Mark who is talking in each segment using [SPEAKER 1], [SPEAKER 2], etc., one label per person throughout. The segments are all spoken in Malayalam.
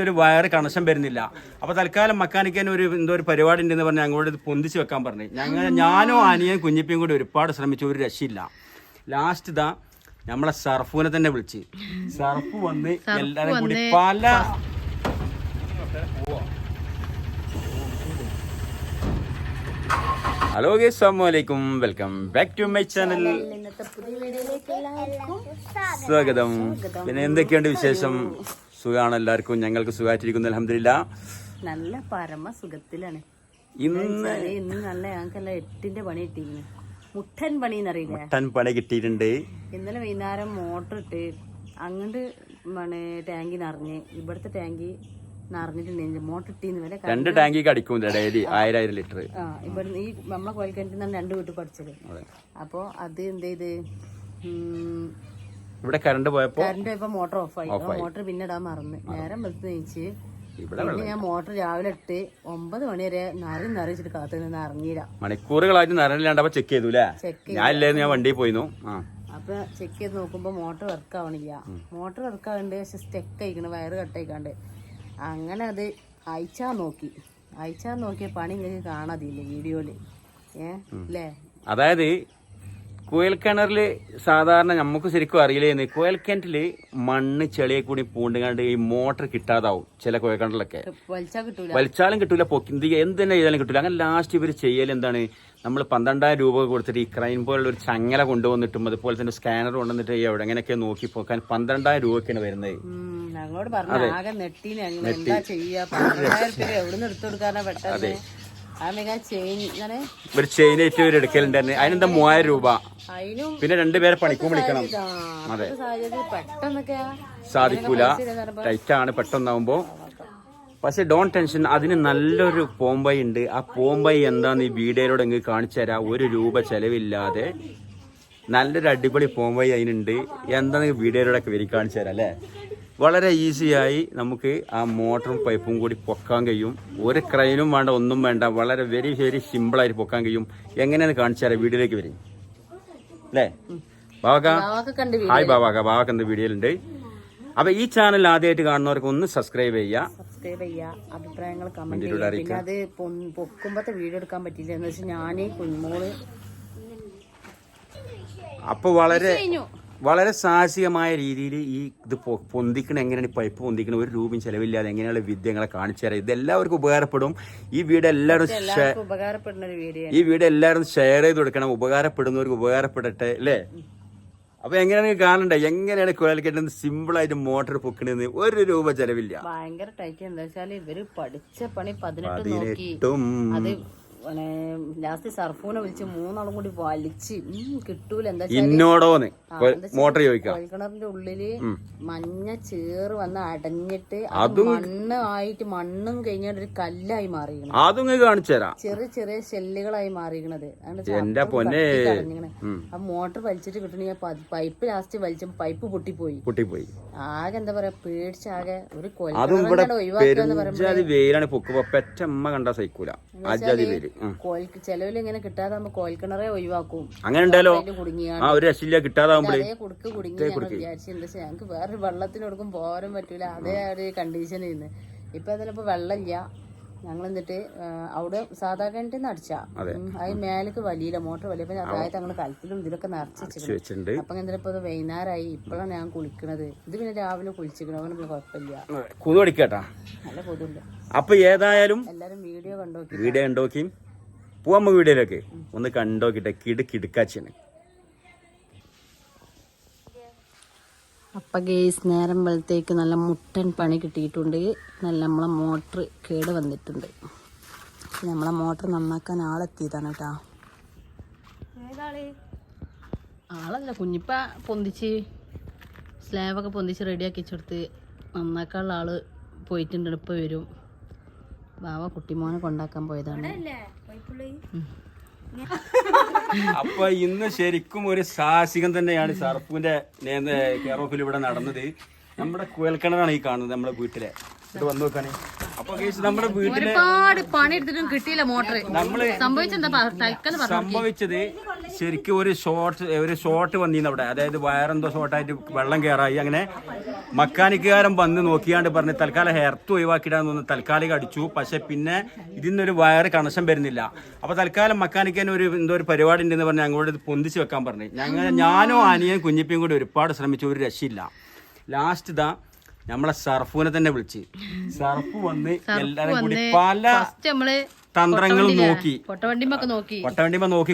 [SPEAKER 1] ഒരു വയറ് കണക്ഷൻ വരുന്നില്ല. അപ്പോൾ തൽക്കാലം മെക്കാനിക്കിന് എന്തോ ഒരു പരിപാടി ഉണ്ടെന്ന് പറഞ്ഞാൽ ഞങ്ങളോട് ഇത് പൊന്തിച്ച് വെക്കാൻ പറഞ്ഞു. ഞാനും അനിയൻ കുഞ്ഞിപ്പിയും കൂടി ഒരുപാട് ശ്രമിച്ചു, ഒരു രക്ഷയില്ല. ലാസ്റ്റ് ഇതാ നമ്മളെ സർഫൂനെ തന്നെ വിളിച്ച് സർഫ് വന്ന് എല്ലാവരും കൂടി പല ഹലോ ഗൈസ്, അസ്സലാമു അലൈക്കും, welcome back to my channel. സ്വാഗതം. പിന്നെ എന്തൊക്കെയുണ്ട് വിശേഷം? സുഖമാണ് എല്ലാവർക്കും. ഞങ്ങൾക്ക് സുഖമായിട്ടിരിക്കുന്നു, അൽഹംദുലില്ലാഹ്.
[SPEAKER 2] നല്ല പരമ സുഖത്തിലാണ്.
[SPEAKER 1] ഇന്ന്
[SPEAKER 2] നല്ല ഞങ്ങൾക്കെല്ലാം 8ന്റെ പണി കിട്ടിയിരുന്നു. മുട്ടൻ പണി എന്നറിയില്ല,
[SPEAKER 1] മുട്ടൻ പണി കിട്ടിയിട്ടുണ്ട്.
[SPEAKER 2] ഇന്നലെ വൈകുന്നേരം മോട്ടർ ഇട്ട് അങ്ങോട്ട് ടാങ്കി നിറഞ്ഞ്, ഇവിടുത്തെ ടാങ്കി നിറഞ്ഞിട്ടുണ്ടെങ്കിൽ മോട്ടർ ഇട്ടിന്ന് വരെ
[SPEAKER 1] 2 ടാങ്കിക്ക് അടിക്കും ഡെയിലി 1000 ലിറ്റർ.
[SPEAKER 2] ഇവിടുന്ന് ഈ നമ്മളെ കോഴിക്കിണറ്റിൽ നിന്നാണ് 2 വീട്ടിൽ പഠിച്ചത്. അപ്പോൾ അത് എന്ത് ചെയ്ത്
[SPEAKER 1] ഇവിടെ കറണ്ട് പോയപ്പോ
[SPEAKER 2] മോട്ടർ ഓഫായി. മോട്ടർ പിന്നെ ഇടാൻ മറന്ന് നേരം വെച്ച് നയിച്ച് പിന്നെ ഞാൻ മോട്ടർ രാവിലെ ഇട്ട് 9 മണി വരെ നിറച്ചിട്ട് കാത്തു നിന്ന് ഇറങ്ങിയില്ല.
[SPEAKER 1] മണിക്കൂറുകളായിട്ട് നിറഞ്ഞില്ലാണ്ടപ്പോ ചെക്ക് ചെയ്തു അല്ലേ? ഞാൻ വണ്ടിയിൽ പോയിരുന്നു.
[SPEAKER 2] അപ്പൊ ചെക്ക് ചെയ്ത് നോക്കുമ്പോ മോട്ടർ വർക്ക് ആവണില്ല. മോട്ടർ വർക്ക് ആവുന്നുണ്ട്, പക്ഷെ സ്റ്റെക്ക് അയക്കണ്, വയറ് കട്ടയിക്കാണ്ട്. അങ്ങനെ അത് അയച്ചാൻ നോക്കിയ പണി ഇങ്ങനെ കാണാതില്ല വീഡിയോയില്. അല്ലേ?
[SPEAKER 1] അതായത് കുഴൽക്കിണറില് സാധാരണ നമുക്ക് ശരിക്കും അറിയില്ലേന്ന്, കുഴൽക്കിണറ്റില് മണ്ണ് ചെളിയെ കൂടി പൂണ്ടുകാണ്ട് ഈ മോട്ടർ കിട്ടാതാവും ചില കുഴൽക്കിണറിലൊക്കെ. വലിച്ചാലും കിട്ടൂല, എന്ത് തന്നെ ചെയ്താലും കിട്ടൂല. അങ്ങനെ ലാസ്റ്റ് ഇവർ ചെയ്യൽ എന്താണ്, നമ്മൾ 12,000 രൂപ കൊടുത്തിട്ട് ഈ ക്രൈം പോലുള്ള ഒരു ചങ്ങല കൊണ്ടുവന്നിട്ടും അതുപോലെ തന്നെ സ്കാനർ കൊണ്ടുവന്നിട്ട് എവിടെ എങ്ങനെയൊക്കെ നോക്കി പോക്കാൻ 12,000 രൂപയ്ക്കാണ് വരുന്നത്.
[SPEAKER 2] ഞങ്ങളോട് പറഞ്ഞു ആകെ നെട്ടീന് എന്താ ചെയ്യാ, 12,000 രൂപ എവിടെ നിന്ന് എടുത്തു കൊടുക്കാനാ പെട്ടെന്ന്.
[SPEAKER 1] ഒരു ചെയിനായിട്ട് ഒരു എടുക്കലുണ്ടായിരുന്നു. അതിനെന്താ 3,000 രൂപ. പിന്നെ 2 പേരെ പണിക്കും വിളിക്കണം. അതെ, സാധിക്കൂല, ടൈറ്റാണ് പെട്ടെന്നാവുമ്പോ. പക്ഷെ ഡോൺ ടെൻഷൻ, അതിന് നല്ലൊരു പോംബൈ ഉണ്ട്. ആ പോംബൈ എന്താന്ന് ഈ വീഡിയോയിലൂടെ എങ്കിൽ കാണിച്ചു തരാം. 1 രൂപ ചെലവില്ലാതെ നല്ലൊരു അടിപൊളി പോംബൈ അതിനുണ്ട്. എന്താന്ന് വീഡിയോയിലൂടെ ഒക്കെ വരി കാണിച്ചു തരാം അല്ലേ? വളരെ ഈസിയായി നമുക്ക് ആ മോട്ടറും പൈപ്പും കൂടി പൊക്കാൻ കഴിയും. ഒരു ക്രൈനും വേണ്ട, ഒന്നും വേണ്ട, വളരെ വെരി വെരി സിമ്പിളായിട്ട് പൊക്കാൻ കഴിയും. എങ്ങനെയാന്ന് കാണിച്ചു തരാം, വീഡിയോയിലേക്ക് വരും അല്ലേ? ഹായ് ബാവാക്ക എന്ന വീഡിയോയിലുണ്ട്. അപ്പൊ ഈ ചാനൽ ആദ്യമായിട്ട് കാണുന്നവർക്ക് ഒന്ന് സബ്സ്ക്രൈബ് ചെയ്യുക,
[SPEAKER 2] അഭിപ്രായങ്ങൾ കമന്റ് ചെയ്യുക. പിന്നെ അത് പൊക്കുമ്പത്തെ വീഡിയോ എടുക്കാൻ പറ്റില്ല എന്ന് വെച്ചാൽ ഞാനേ കുഞ്ഞോള്.
[SPEAKER 1] അപ്പൊ വളരെ സാഹസികമായ രീതിയിൽ ഈ ഇത് പൊന്തിക്കണ എങ്ങനെയാണ്, പൈപ്പ് പൊന്തിക്കണ 1 രൂപയും ചെലവില്ലാതെ എങ്ങനെയുള്ള വിദ്യങ്ങളെ കാണിച്ചു തരാം. ഇത് എല്ലാവർക്കും ഉപകാരപ്പെടും. ഈ വീഡിയോ എല്ലാവരും ഷെയർ ചെയ്ത് കൊടുക്കണം. ഉപകാരപ്പെടുന്നവർക്ക് ഉപകാരപ്പെടട്ടെ അല്ലേ? അപ്പൊ എങ്ങനെയാണ് കാണണ്ടേ, എങ്ങനെയാണ് കുഴൽക്കിണറ്റിൽ സിമ്പിളായിട്ട് മോട്ടർ പൊക്കണെന്ന് 1 രൂപ ചെലവില്ല.
[SPEAKER 2] ഭയങ്കര ടൈറ്റ്. എന്താ വെച്ചാല് ഇവര് പഠിച്ച പണി 18 അത് ലാസ്റ്റ് സർഫൂനെ വിളിച്ച് 3 ആളും കൂടി വലിച്ച് കിട്ടൂല. എന്താ
[SPEAKER 1] ഇന്നോടോന്ന് മോട്ടർ ചോദിക്കാം.
[SPEAKER 2] കുഴൽക്കിണറിന്റെ ഉള്ളില് മഞ്ഞ ചേറ് വന്ന് അടഞ്ഞിട്ട് മണ്ണ് ആയിട്ട് മണ്ണും കഴിഞ്ഞിട്ട് ഒരു കല്ലായി മാറിയിരിക്കണം.
[SPEAKER 1] അതും കാണിച്ചു തരാം.
[SPEAKER 2] ചെറിയ ഷെല്ലുകളായി മാറിയിരിക്കണത്. ആ മോട്ടർ വലിച്ചിട്ട് കിട്ടണ പൈപ്പ് ലാസ്റ്റ് വലിച്ച പൈപ്പ് പൊട്ടിപ്പോയി. ആകെ എന്താ പറയാ, പേടിച്ചാകെ ഒരു
[SPEAKER 1] വെയിലാണ് പൊക്കുമ്പോ പെറ്റമ്മ കണ്ടാ സഹിക്കൂല.
[SPEAKER 2] ചെലവിൽ ഇങ്ങനെ കിട്ടാതാകുമ്പോ കോൽക്കിണറെ ഒഴിവാക്കും.
[SPEAKER 1] അങ്ങനെ ഉണ്ടല്ലോ, ഒരു രക്ഷയില്ല കിട്ടാതാകുമ്പോഴേ
[SPEAKER 2] കുടുങ്ങി വിചാരിച്ചു. എന്താ വെച്ചാൽ ഞങ്ങക്ക് വേറെ വെള്ളത്തിന് കൊടുക്കും പോരാൻ പറ്റൂല, അതേ ഒരു കണ്ടീഷൻ ചെയ്യുന്നത്. ഇപ്പൊ അതിലിപ്പോ വെള്ളമില്ല. ഞങ്ങൾ എന്നിട്ട് അവിടെ സാധാ കിണറ്റിൽ നിന്ന് അടിച്ചാ അത് മേലേക്ക് വലിയില്ല, മോട്ടർ വലിയപ്പോ അതായത് ഞങ്ങള് കലത്തിലും ഇതിലൊക്കെ നിറച്ച് വെച്ചിട്ടുണ്ട്. അപ്പൊ എന്തിപ്പോ അത് വൈകുന്നേരമായി, ഇപ്പോഴാണ് ഞാൻ കുളിക്കണത്. ഇത് പിന്നെ രാവിലെ കുളിച്ചിക്കണം, അവനൊന്നും കുഴപ്പമില്ല, നല്ല കൊതുണ്ട്.
[SPEAKER 1] അപ്പൊ ഏതായാലും
[SPEAKER 2] എല്ലാരും വീഡിയോ
[SPEAKER 1] കണ്ടോക്കി പോവാ. വീഡിയോയിലൊക്കെ ഒന്ന് കണ്ടോക്കിട്ടെ, കിടുക്കാച്ചാണ്.
[SPEAKER 2] അപ്പം ഗേസ്, നേരം വെളുത്തേക്ക് നല്ല മുട്ടൻ പണി കിട്ടിയിട്ടുണ്ട്. നല്ല നമ്മളെ മോട്ടർ കേട് വന്നിട്ടുണ്ട്. നമ്മളെ മോട്ടർ നന്നാക്കാൻ ആളെത്തിയതാണ് കേട്ടോ. ആളല്ല, കുഞ്ഞിപ്പ പൊന്തിച്ച് സ്ലാബൊക്കെ പൊന്തിച്ച് റെഡിയാക്കി വെച്ചെടുത്ത് നന്നാക്കാനുള്ള ആള് പോയിട്ടുണ്ട്. ഇപ്പം വരും. ബാവ കുട്ടിമോനെ കൊണ്ടാക്കാൻ പോയതാണ്.
[SPEAKER 1] അപ്പൊ ഇന്ന് ശരിക്കും ഒരു സാഹസികം തന്നെയാണ് സർഫിന്റെ കെയർ ഓഫിൽ ഇവിടെ നടന്നത്. നമ്മുടെ കുഴൽക്കിണറാണ് ഈ കാണുന്നത്, നമ്മുടെ വീട്ടിലെ. ഇത് വന്നു നോക്കാണ്. അപ്പൊ നമ്മുടെ വീട്ടിലെ
[SPEAKER 2] ഒരുപാട് പണി എടുത്തിട്ടും കിട്ടിയില്ല മോട്ടർ.
[SPEAKER 1] സംഭവിച്ചത് ശരിക്കും ഒരു ഷോർട്ട് വന്നിരുന്നു അവിടെ. അതായത് വയറെന്തോ ഷോർട്ടായിട്ട് വെള്ളം കയറായി. അങ്ങനെ മക്കാനിക്കുകാരൻ വന്ന് നോക്കിയാണ്ട് പറഞ്ഞ് തൽക്കാലം ഹെർത്ത് ഒഴിവാക്കിയിടാന്ന് തോന്നുന്നു, താൽക്കാലികം അടിച്ചു. പക്ഷെ പിന്നെ ഇതിന്നൊരു വയറ് കണക്ഷൻ വരുന്നില്ല. അപ്പോൾ തൽക്കാലം മക്കാനിക്കൻ എന്തോ ഒരു പരിപാടി ഉണ്ടെന്ന് പറഞ്ഞ് ഞങ്ങളോട് ഇത് പൊന്തിച്ച് വെക്കാൻ പറഞ്ഞു. ഞാനും അനിയൻ കുഞ്ഞിപ്പിയും കൂടി ഒരുപാട് ശ്രമിച്ചു, ഒരു രക്ഷയില്ല. ലാസ്റ്റ് ഇതാ നമ്മളെ സർഫൂനെ തന്നെ വിളിച്ച്, സർഫ് വന്ന് എല്ലാരും കൂടി പല തന്ത്രങ്ങളും നോക്കി,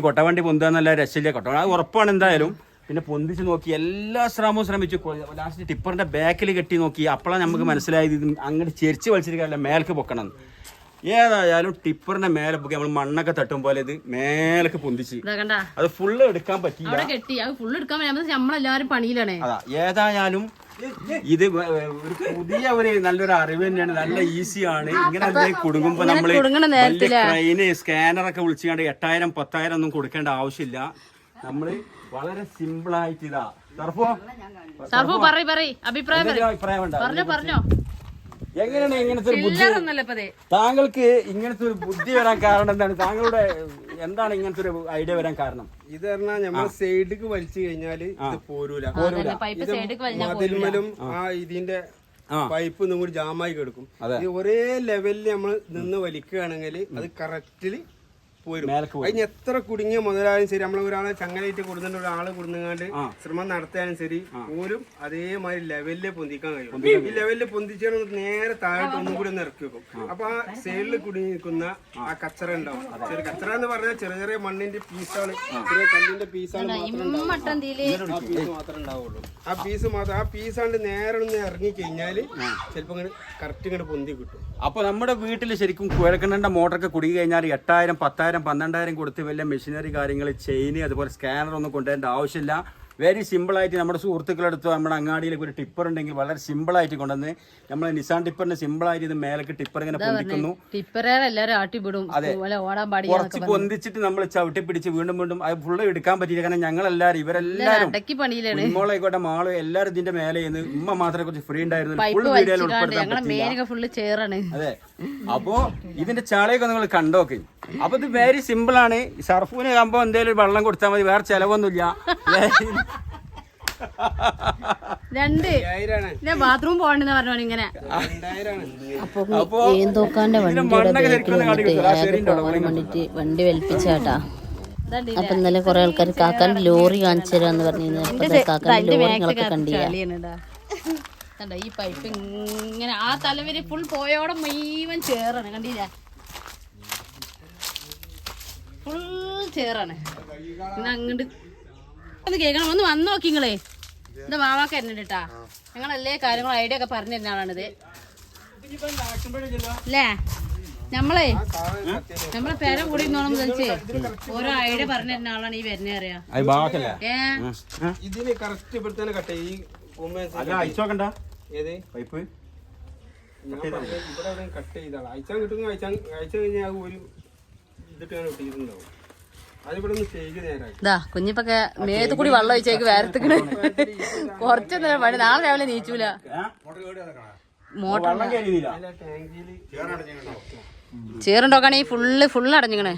[SPEAKER 1] കൊട്ടവണ്ടി പൊന്താന്നല്ല രക്ഷയില്ല. കൊട്ടവണ്ടി ഉറപ്പാണ് എന്തായാലും. പിന്നെ പൊന്തിച്ച് നോക്കി, എല്ലാ ശ്രമവും ശ്രമിച്ചു. ലാസ്റ്റ് ടിപ്പറിന്റെ ബാക്കിൽ കെട്ടി നോക്കി. അപ്പോഴാണ് നമുക്ക് മനസ്സിലായത് ഇത് അങ്ങോട്ട് ചെരിച്ച് വലിച്ചിരിക്കാനല്ല, മേലേക്ക് പൊക്കണം. ഏതായാലും ടിപ്പറിന്റെ മേലെ പൊക്കി നമ്മൾ മണ്ണൊക്കെ തട്ടും പോലെ ഇത് മേലേക്ക് പൊന്തിച്ച് അത് ഫുള്ള് എടുക്കാൻ പറ്റില്ല. അതാ ഏതായാലും ഇത് ഒരു പുതിയ നല്ലൊരു അറിവ് തന്നെയാണ്. നല്ല ഈസിയാണ്. ഇങ്ങനെ എന്തെങ്കിലും കൊടുക്കുമ്പോ നമ്മള് വലിയ ട്രെയിന് സ്കാനറൊക്കെ വിളിച്ചുകൊണ്ട് 8000 10,000 ഒന്നും കൊടുക്കേണ്ട ആവശ്യമില്ല. നമ്മള് വളരെ സിമ്പിൾ ആയിട്ട് ഇതാ അഭിപ്രായം എങ്ങനെയാണ് ഇങ്ങനത്തെ ഒരു ബുദ്ധി താങ്കൾക്ക് ഇങ്ങനത്തെ ഒരു ബുദ്ധി വരാൻ കാരണം എന്താണ്? താങ്കളുടെ എന്താണ് ഇങ്ങനത്തെ ഒരു ഐഡിയ വരാൻ കാരണം?
[SPEAKER 3] ഇത് പറഞ്ഞാൽ നമ്മൾ സൈഡിക്ക് വലിച്ചു കഴിഞ്ഞാല് ഇത് പോരൂല. മതിൽമലും ആ ഇതിന്റെ പൈപ്പ് ഒന്നും കൂടി ജാമായി കിടക്കും. ഇത് ഒരേ ലെവലിൽ നമ്മൾ നിന്ന് വലിക്കുകയാണെങ്കിൽ അത് കറക്റ്റില് പോരും. അതിന് എത്ര കുടുങ്ങിയ മുതലായാലും ശരി, നമ്മൾ ഒരാളെ ചങ്ങലയിട്ട് കൊടുത്തിട്ട് ഒരാളെ കൊടുങ്ങാണ്ട് ശ്രമം നടത്തിയാലും ശരി, പോലും അതേമാതിരി ലെവലില് പൊന്തിക്കാൻ കഴിയും. ഈ ലെവലില് പൊന്തിച്ചാൽ നേരെ താഴോട്ട് ഒന്നും കൂടി ഒന്ന് ഇറക്കി വെക്കും. അപ്പൊ ആ സൈഡിൽ കുടുങ്ങി നിൽക്കുന്ന ആ കച്ചറ ഉണ്ടാവും. ചെറിയ കച്ചറ എന്ന് പറഞ്ഞാൽ ചെറിയ ചെറിയ മണ്ണിന്റെ പീസാണ്, ചെറിയ കല്ലിന്റെ പീസാണ് മാത്രമേ ഉണ്ടാവുള്ളൂ. ആ പീസ് മാത്രം, ആ പീസാണ്ട് നേരെ ഒന്ന് ഇറങ്ങി കഴിഞ്ഞാല് ചിലപ്പോ കറക്റ്റ് ഇങ്ങോട്ട് പൊന്തി കിട്ടും.
[SPEAKER 1] അപ്പൊ നമ്മുടെ വീട്ടിൽ ശരിക്കും കുഴൽക്കിണറിന്റെ മോട്ടറൊക്കെ കുടുങ്ങി കഴിഞ്ഞാൽ 8000 10,000 12,000 കൊടുത്ത് വലിയ മെഷീനറി കാര്യങ്ങൾ, ചെയിന്, അതുപോലെ സ്കാനർ ഒന്നും കൊണ്ടുവരേണ്ട ആവശ്യമില്ല. വെരി സിമ്പിളായിട്ട് നമ്മുടെ സുഹൃത്തുക്കളെടുത്ത് നമ്മുടെ അങ്ങാടിയിലേക്ക് ഒരു ടിപ്പർ ഉണ്ടെങ്കിൽ വളരെ സിമ്പിളായിട്ട് കൊണ്ടുവന്ന് നമ്മളെ നിസാൻ ടിപ്പറിന് സിമ്പിളായിട്ട് ഇത് മേലേക്ക് ടിപ്പർ ഇങ്ങനെ പൊന്തിക്കുന്നു. അതെ, കുറച്ച് പൊന്തിച്ചിട്ട് നമ്മൾ ചവിട്ടി പിടിച്ച് വീണ്ടും വീണ്ടും അത് ഫുള്ള് എടുക്കാൻ പറ്റില്ല. കാരണം ഞങ്ങളെല്ലാരും ഇവരെല്ലാരും മോളായിക്കോട്ടെ മാളോ എല്ലാരും ഇതിന്റെ മേലെ ഉമ്മ മാത്രമേ കുറച്ച് ഫ്രീ ഉണ്ടായിരുന്നു. ഫുൾ വീഡിയോയിൽ ഉൾപ്പെടുത്താൻ. അതെ, അപ്പോ ഇതിന്റെ ചാളയൊക്കെ നിങ്ങൾ കണ്ടോക്കെ. അപ്പൊ ഇത് വെരി സിമ്പിൾ ആണ്. സർഫൂന് ആകുമ്പോ എന്തെങ്കിലും വെള്ളം കൊടുത്താൽ മതി, വേറെ ചെലവൊന്നുമില്ല.
[SPEAKER 2] ബാത്റൂം പോകണ്ടെന്ന് പറഞ്ഞു ഇങ്ങനെ.
[SPEAKER 1] അപ്പൊ
[SPEAKER 2] വണ്ടി വലിപ്പിച്ചാട്ടാ. അപ്പൊ ഇന്നലെ കൊറേ ആൾക്കാർ കാക്കാന്റെ ലോറി കാണിച്ചു തരാന്ന് പറഞ്ഞിരുന്നു. കാക്കാന്റെ ലോറികളൊക്കെ കണ്ടില്ല. ഈ പൈപ്പ് ഇങ്ങനെ ആ തലവര് ഫുൾ പോയോടെ മുഴുവൻ ചേറാണ്, കണ്ടില്ല? ഫുൾ ചേറാണ്. അങ്ങോട്ട് ഒന്ന് കേൾക്കണം, ഒന്ന് വന്ന് നോക്കി നിങ്ങളെ. എന്താ മാമാക്ക് തരുന്നുണ്ട്. ഞങ്ങളല്ലേ കാര്യങ്ങൾ ഐഡിയ ഒക്കെ പറഞ്ഞു തരുന്ന ആളാണിത് അല്ലേ? നമ്മളെ പേരെ കൂടി നോണം വെച്ച് ഓരോ ഐഡിയ പറഞ്ഞു തരുന്ന ആളാണ് ഈ വരുന്ന അറിയാം.
[SPEAKER 3] ഇതിന് കറക്റ്റ് ഇവിടുത്തെ കട്ട് പൈപ്പ് ഇവിടെ കട്ട് ചെയ്താണ്. അയച്ചാൻ കിട്ടുന്ന അയച്ച കഴിഞ്ഞാൽ ഒരു ഇതിട്ടാണ് ഇട്ടിട്ടുണ്ടാവും.
[SPEAKER 2] കുഞ്ഞിപ്പൊക്കെ മേത്ത് കൂടി വെള്ളം ഒഴിച്ചേക്ക് വേരത്തിക്കണ്. കുറച്ചൊന്നും പണി, നാളെ രാവിലെ നീച്ചൂല. മോട്ടർ ചേറുണ്ടോക്കാണെ ഫുള്ള് അടഞ്ഞിക്കണ്.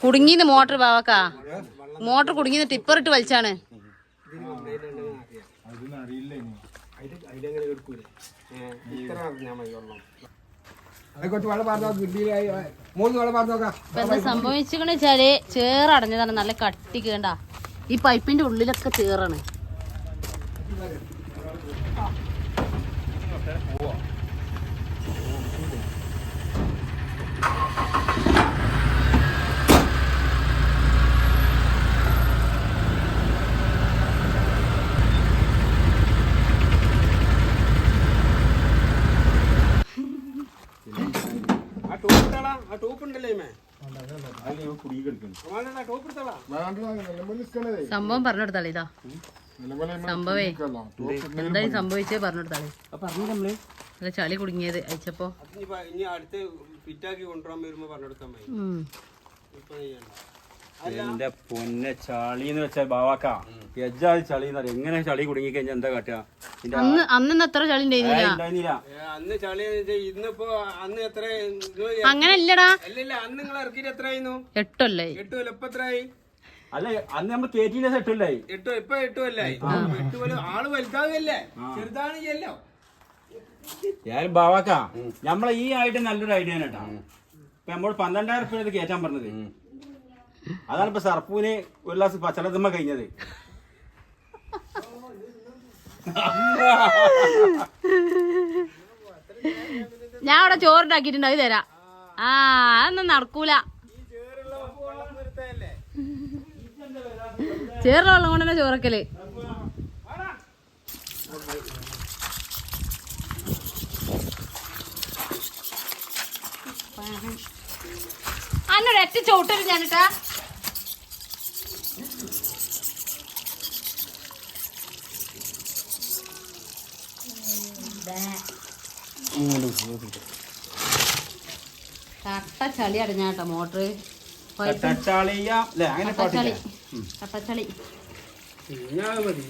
[SPEAKER 2] കുടുങ്ങിന്ന് മോട്ടർ പാവക്കാ, മോട്ടർ കുടുങ്ങിന്ന് ടിപ്പറിട്ട് വലിച്ചാണ്. സംഭവിച്ചിക്കണെന്ന് വെച്ചാല് ചേറടഞ്ഞതാണ്, നല്ല കട്ടി കേണ്ട. ഈ പൈപ്പിന്റെ ഉള്ളിലൊക്കെ ചേറാണ്. സംഭവം പറഞ്ഞെടുത്താളെ. ഇതാ സംഭവേ എന്തായി സംഭവിച്ചേ പറഞ്ഞെടുത്താളെ. അല്ല ചളി കുടുങ്ങിയത് അയച്ചപ്പോ
[SPEAKER 1] എന്റെ പൊന്നെ ചളി എന്ന് വെച്ചാൽ ബാവാക്ക എജ്ജാതി ചളി എന്ന് പറയും. എങ്ങനെ ചളി കുടുങ്ങി കഴിഞ്ഞാൽ എന്താ കാട്ടുക?
[SPEAKER 2] അന്ന് എത്ര ചളി
[SPEAKER 1] ഉണ്ടായിരുന്നില്ല.
[SPEAKER 3] അന്ന് ചളി ഇന്നിപ്പോ അന്ന് എത്ര
[SPEAKER 2] അങ്ങനെ ഇല്ലടാ.
[SPEAKER 3] അല്ലല്ല അന്ന് നിങ്ങൾ ഇറക്കിട്ട് എത്രയായിരുന്നു?
[SPEAKER 2] 8 കൊല്ലായി.
[SPEAKER 3] 8 കൊല്ലം. ഇപ്പൊ എത്രയായി?
[SPEAKER 1] അല്ല അന്ന് നമ്മൾ കേറ്റിന്റെ സെറ്റല്ലേ?
[SPEAKER 3] ഇപ്പൊ 8 കൊല്ലായി. 8 കൊല്ലം ആള് വലുതാകല്ലേ, ചെറുതാണില്ലല്ലോ.
[SPEAKER 1] ഞാനും ബാവാക്ക നമ്മളെ ഈ ആയിട്ട് നല്ലൊരു ഐഡിയ കേട്ടാ. ഇപ്പൊ നമ്മൾ 12,000 റുപ്യ ഇത് കയറ്റാൻ പറഞ്ഞത്. അതാണ് ഇപ്പൊ സർപ്പൂന് ഒരു ഗ്ലാസ് പച്ചളത്തുമ്മ കഴിഞ്ഞത്.
[SPEAKER 2] ഞാൻ അവിടെ ചോറുണ്ടാക്കിയിട്ടുണ്ട്, അത് തരാം. അതൊന്നും നടക്കൂല. ചേറുള്ള വെള്ളം കൊണ്ട് തന്നെ ചോറക്കല്. അന്നൊരൊറ്റ ചോട്ടൊരു ഞാനിട്ടാ. കട്ട ചളി അടഞ്ഞാട്ടോ മോട്ടറ്.
[SPEAKER 1] കട്ടച്ചളി.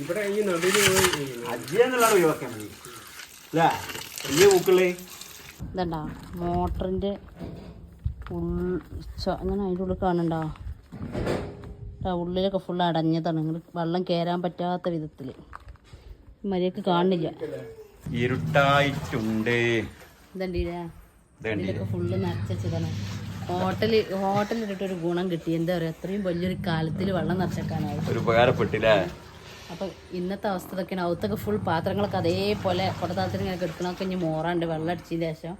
[SPEAKER 3] ഇവിടെ ഈ നടുവില്
[SPEAKER 2] ഇതണ്ടാ മോട്ടറിന്റെ അങ്ങനെ അതിൻ്റെ ഉള്ളിൽ കാണണ്ടോ? ഉള്ളിലൊക്കെ ഫുള്ള് അടഞ്ഞതാണ്. നിങ്ങൾ വെള്ളം കയറാൻ പറ്റാത്ത വിധത്തില് മര്യാദക്ക് കാണില്ല.
[SPEAKER 1] ഇരുട്ടായിട്ടുണ്ട്.
[SPEAKER 2] ഇതണ്ടീരാ, ഇതിലൊക്കെ ഫുള്ള് നിറച്ചാണ്. ഹോട്ടലിട്ടിട്ടൊരു ഗുണം കിട്ടി. എന്താ പറയുക, അത്രയും വലിയൊരു കാലത്തിൽ വെള്ളം നിറച്ചേക്കാനാവും.
[SPEAKER 1] ഒരു ഉപകാരപ്പെട്ടില്ലേ?
[SPEAKER 2] അപ്പൊ ഇന്നത്തെ അവസ്ഥ ഇതൊക്കെയാണ്. അവത്തൊക്കെ ഫുൾ പാത്രങ്ങളൊക്കെ അതേപോലെ കുടത്താളത്തിന് ഇങ്ങനെ എടുക്കണമൊക്കെ ഇനി മോറാണ്ട്. വെള്ളം അടിച്ചതിന് ശേഷം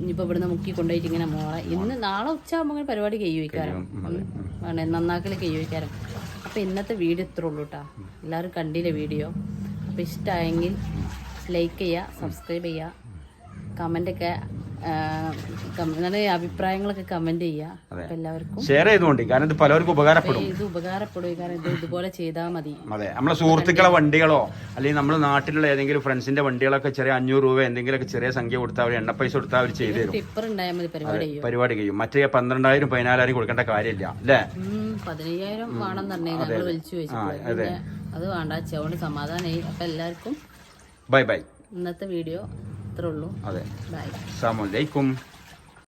[SPEAKER 2] ഇനിയിപ്പോൾ ഇവിടുന്ന് മുക്കി കൊണ്ടുപോയിട്ട് ഇങ്ങനെ മോറ. ഇന്ന് നാളെ ഉച്ചയാകുമ്പോൾ ഇങ്ങനെ പരിപാടി കഴിയുവയ്ക്കാരം, നന്നാക്കൽ കഴിയുവയ്ക്കാരം. അപ്പോൾ ഇന്നത്തെ വീഡിയോ ഇത്രേ ഉള്ളൂ കേട്ടോ. എല്ലാവരും കണ്ടില്ലേ വീഡിയോ? അപ്പോൾ ഇഷ്ടമായെങ്കിൽ ലൈക്ക് ചെയ്യുക, സബ്സ്ക്രൈബ് ചെയ്യുക, കമൻ്റൊക്കെ അഭിപ്രായങ്ങളൊക്കെ കമന്റ് ചെയ്യുക. അപ്പോൾ എല്ലാവർക്കും
[SPEAKER 1] ഷെയർ ചെയ്തുകൊണ്ട്, കാരണം ഇത് പലർക്കും ഉപകാരപ്പെടും.
[SPEAKER 2] ഇത് ഉപകാരപ്പെടും, കാരണം ഇത് ഇതുപോലെ ചെയ്താൽ മതി.
[SPEAKER 1] അതെ, നമ്മളെ സുഹൃത്തുക്കളെ വണ്ടികളോ അല്ലെങ്കിൽ നമ്മുടെ നാട്ടിലുള്ള ഏതെങ്കിലും ഫ്രണ്ട്സിന്റെ വണ്ടികളൊക്കെ ചെറിയ 500 രൂപ എന്തെങ്കിലുമൊക്കെ ചെറിയ സംഖ്യ കൊടുത്താൽ അവർ എണ്ണ പൈസ കൊടുത്താൽ അവർ ചെയ്തു തരും.
[SPEAKER 2] ടിപ്പർ ഉണ്ടായാൽ മതി,
[SPEAKER 1] പരിപാടി കഴിയും. മറ്റേ 12,000 14,000 കൊടുക്കേണ്ട കാര്യമില്ല അല്ലേ?
[SPEAKER 2] 15,000 വേണം തന്നെ ഞങ്ങൾ വിളിച്ചു ചോദിച്ചു. അത് വേണ്ട, അതുകൊണ്ട് സമാധാനമായി. അപ്പൊ എല്ലാവർക്കും
[SPEAKER 1] ബൈ ബൈ.
[SPEAKER 2] ഇന്നത്തെ വീഡിയോ ഇത്രേ ഉള്ളൂ.
[SPEAKER 1] അതെ,
[SPEAKER 2] ബൈ.
[SPEAKER 1] അസ്സലാമു അലൈക്കും.